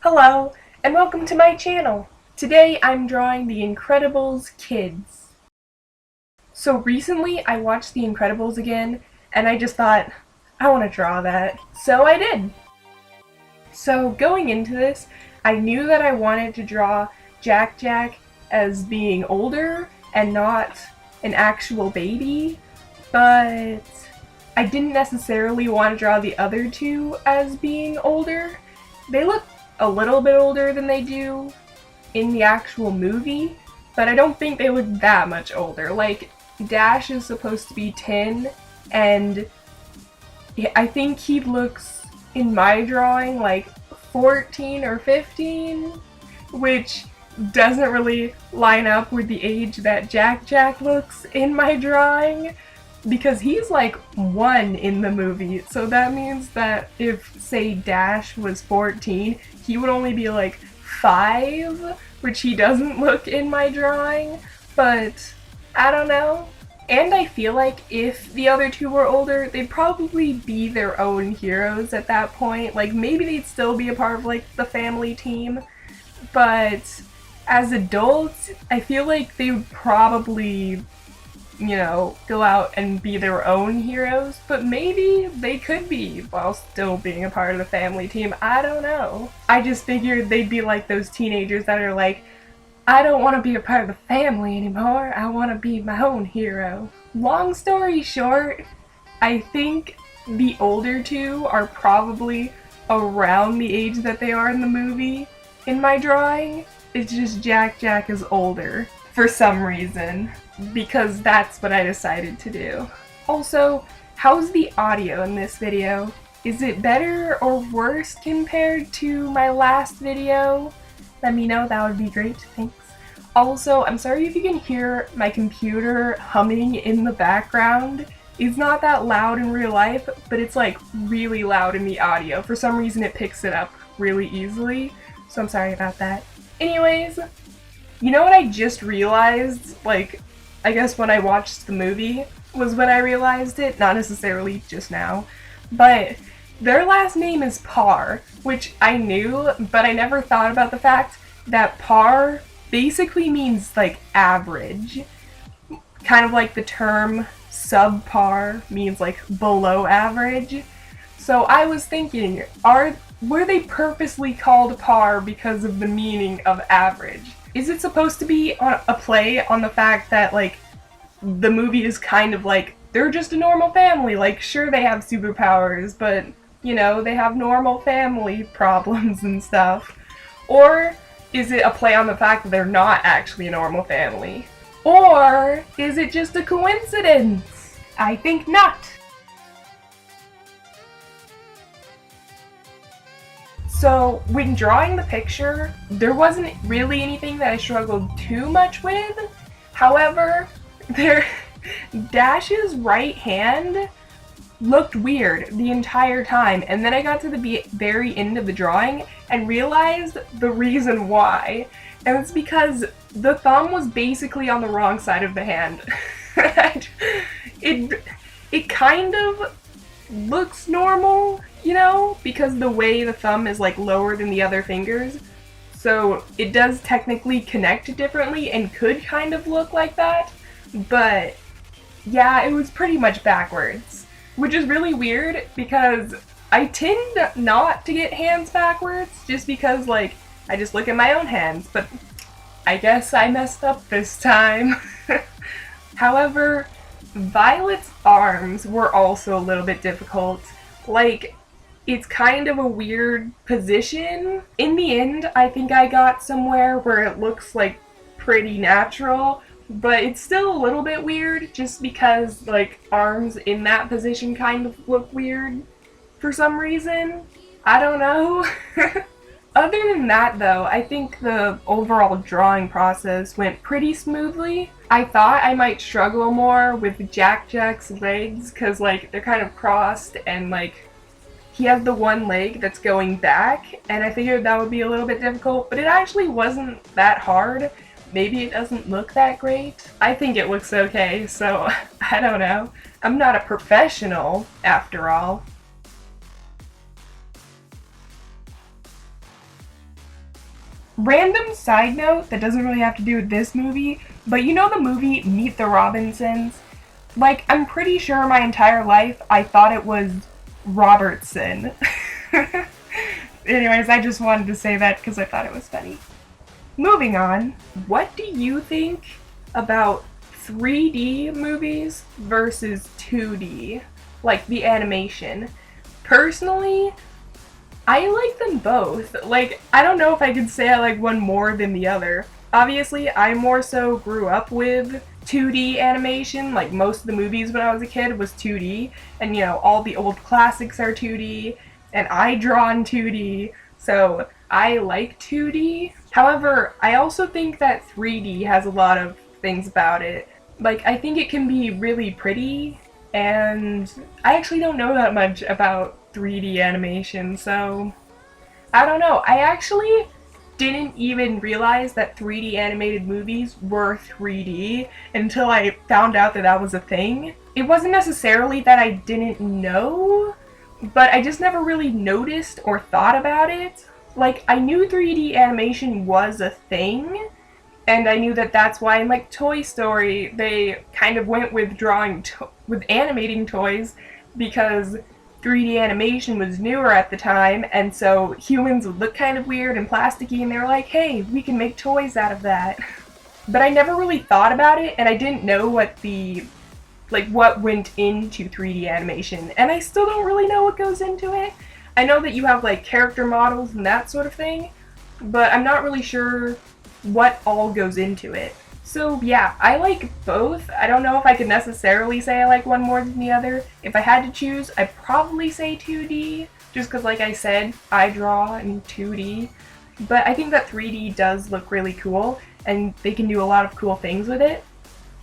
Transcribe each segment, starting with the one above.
Hello, and welcome to my channel. Today I'm drawing The Incredibles Kids. So recently I watched The Incredibles again, and I just thought, I want to draw that. So I did. So going into this, I knew that I wanted to draw Jack as being older and not an actual baby, but I didn't necessarily want to draw the other two as being older. They look a little bit older than they do in the actual movie, but I don't think they look that much older. Like, Dash is supposed to be 10, and I think he looks, in my drawing, like 14 or 15, which doesn't really line up with the age that Jack looks in my drawing, because he's like 1 in the movie, so that means that if, say, Dash was 14, he would only be like 5, which he doesn't look in my drawing, but I don't know. And I feel like if the other two were older, they'd probably be their own heroes at that point. Like, maybe they'd still be a part of, like, the family team, but as adults, I feel like they would probably, you know, go out and be their own heroes, but maybe they could be while still being a part of the family team. I don't know. I just figured they'd be like those teenagers that are like, I don't want to be a part of the family anymore, I want to be my own hero. Long story short, I think the older two are probably around the age that they are in the movie in my drawing. It's just Jack is older for some reason, because that's what I decided to do. Also, how's the audio in this video? Is it better or worse compared to my last video? Let me know, that would be great, thanks. Also, I'm sorry if you can hear my computer humming in the background. It's not that loud in real life, but it's like really loud in the audio. For some reason it picks it up really easily, so I'm sorry about that. Anyways, you know what I just realized, like, I guess when I watched the movie was when I realized it, not necessarily just now, but their last name is Parr, which I knew, but I never thought about the fact that Parr basically means, like, average. Kind of like the term subpar means, like, below average. So I was thinking, were they purposely called Parr because of the meaning of average? Is it supposed to be a play on the fact that, like, the movie is kind of like, they're just a normal family, like, sure they have superpowers, but, you know, they have normal family problems and stuff? Or is it a play on the fact that they're not actually a normal family? Or is it just a coincidence? I think not. So when drawing the picture, there wasn't really anything that I struggled too much with. However, Dash's right hand looked weird the entire time, and then I got to the very end of the drawing and realized the reason why. And it's because the thumb was basically on the wrong side of the hand. It kind of looks normal, you know, because the way the thumb is like lower than the other fingers, so it does technically connect differently and could kind of look like that, but yeah, it was pretty much backwards, which is really weird because I tend not to get hands backwards just because, like, I just look at my own hands, but I guess I messed up this time. However, Violet's arms were also a little bit difficult. Like, it's kind of a weird position. In the end, I think I got somewhere where it looks like pretty natural, but it's still a little bit weird just because, like, arms in that position kind of look weird for some reason. I don't know. Other than that, though, I think the overall drawing process went pretty smoothly. I thought I might struggle more with Jack's legs because, like, they're kind of crossed and, like, he has the one leg that's going back, and I figured that would be a little bit difficult, but it actually wasn't that hard. Maybe it doesn't look that great. I think it looks okay, so I don't know. I'm not a professional, after all. Random side note that doesn't really have to do with this movie, but you know the movie Meet the Robinsons? Like, I'm pretty sure my entire life I thought it was Robertson. Anyways, I just wanted to say that because I thought it was funny. Moving on, what do you think about 3D movies versus 2D? Like the animation. Personally, I like them both. Like, I don't know if I could say I like one more than the other. Obviously, I more so grew up with 2D animation. Like, most of the movies when I was a kid was 2D. And, you know, all the old classics are 2D. And I draw in 2D. So, I like 2D. However, I also think that 3D has a lot of things about it. Like, I think it can be really pretty, and I actually don't know that much about 3D animation, so I don't know. I actually didn't even realize that 3D animated movies were 3D until I found out that that was a thing. It wasn't necessarily that I didn't know, but I just never really noticed or thought about it. Like, I knew 3D animation was a thing, and I knew that that's why in like Toy Story they kind of went with with animating toys, because 3D animation was newer at the time, and so humans would look kind of weird and plasticky, and they were like, hey, we can make toys out of that. But I never really thought about it, and I didn't know what went into 3D animation, and I still don't really know what goes into it. I know that you have like character models and that sort of thing, but I'm not really sure what all goes into it. So yeah, I like both. I don't know if I could necessarily say I like one more than the other. If I had to choose, I'd probably say 2D, just because like I said, I draw in 2D. But I think that 3D does look really cool, and they can do a lot of cool things with it.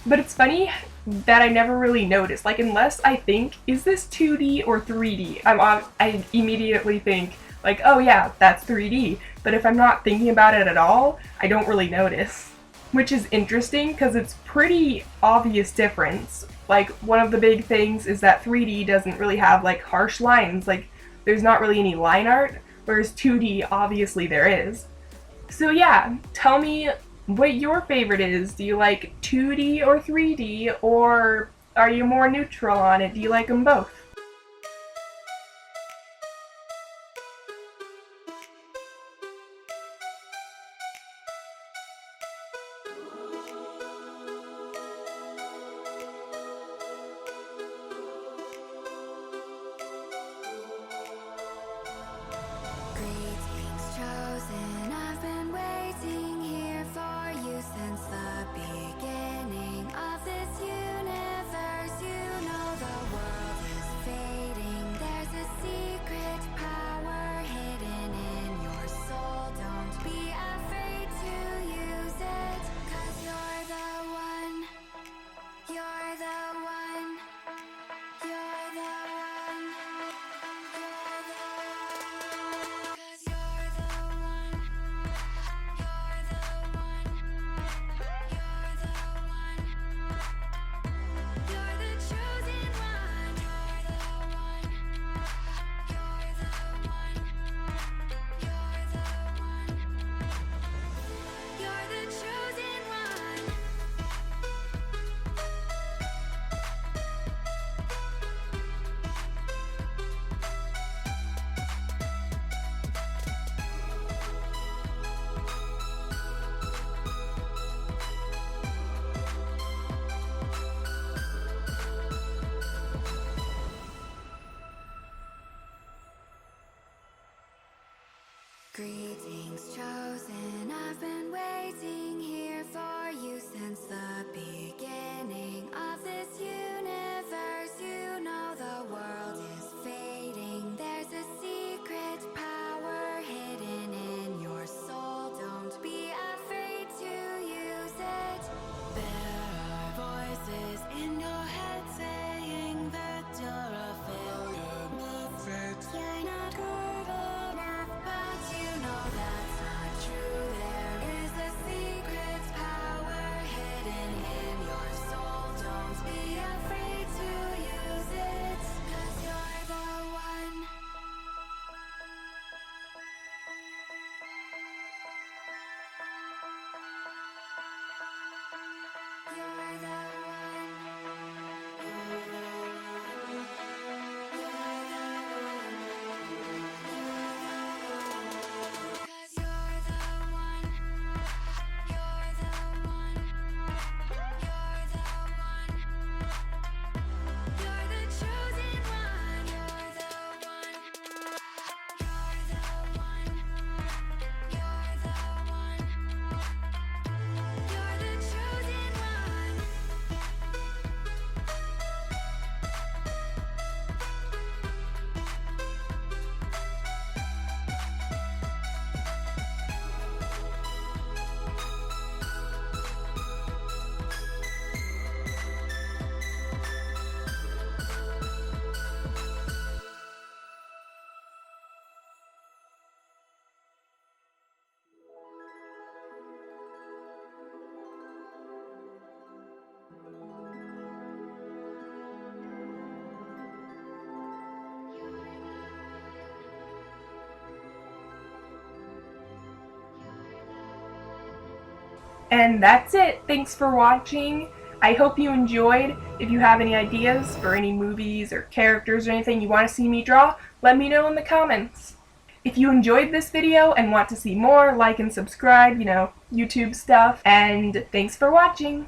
But it's funny that I never really noticed. Like, unless I think, is this 2D or 3D? I immediately think, like, oh yeah, that's 3D. But if I'm not thinking about it at all, I don't really notice. Which is interesting, because it's pretty obvious difference. Like, one of the big things is that 3D doesn't really have, like, harsh lines. Like, there's not really any line art, whereas 2D, obviously there is. So yeah, tell me what your favorite is. Do you like 2D or 3D, or are you more neutral on it? Do you like them both? Greetings chosen, I've been waiting here for you since the beginning of this universe. You know the world is fading, there's a secret power hidden in your soul. Don't be afraid to use it, 'cause you're the one, you're the one, you're the one, you're the one. 'Cause you're the one, you're the one, you're the one, you're the chosen one, you're the one, you're the one, you're the one, you're the chosen one. Greetings chosen, I've been waiting here for you since the beginning of this universe. You know the world is fading, there's a secret power hidden in your soul. Don't be afraid to use it. There are voices in your head saying that you're a failure. You're not good enough, but you know that's not true. There is a secret power hidden in And that's it. Thanks for watching. I hope you enjoyed. If you have any ideas for any movies or characters or anything you want to see me draw, let me know in the comments. If you enjoyed this video and want to see more, like and subscribe, YouTube stuff. And thanks for watching.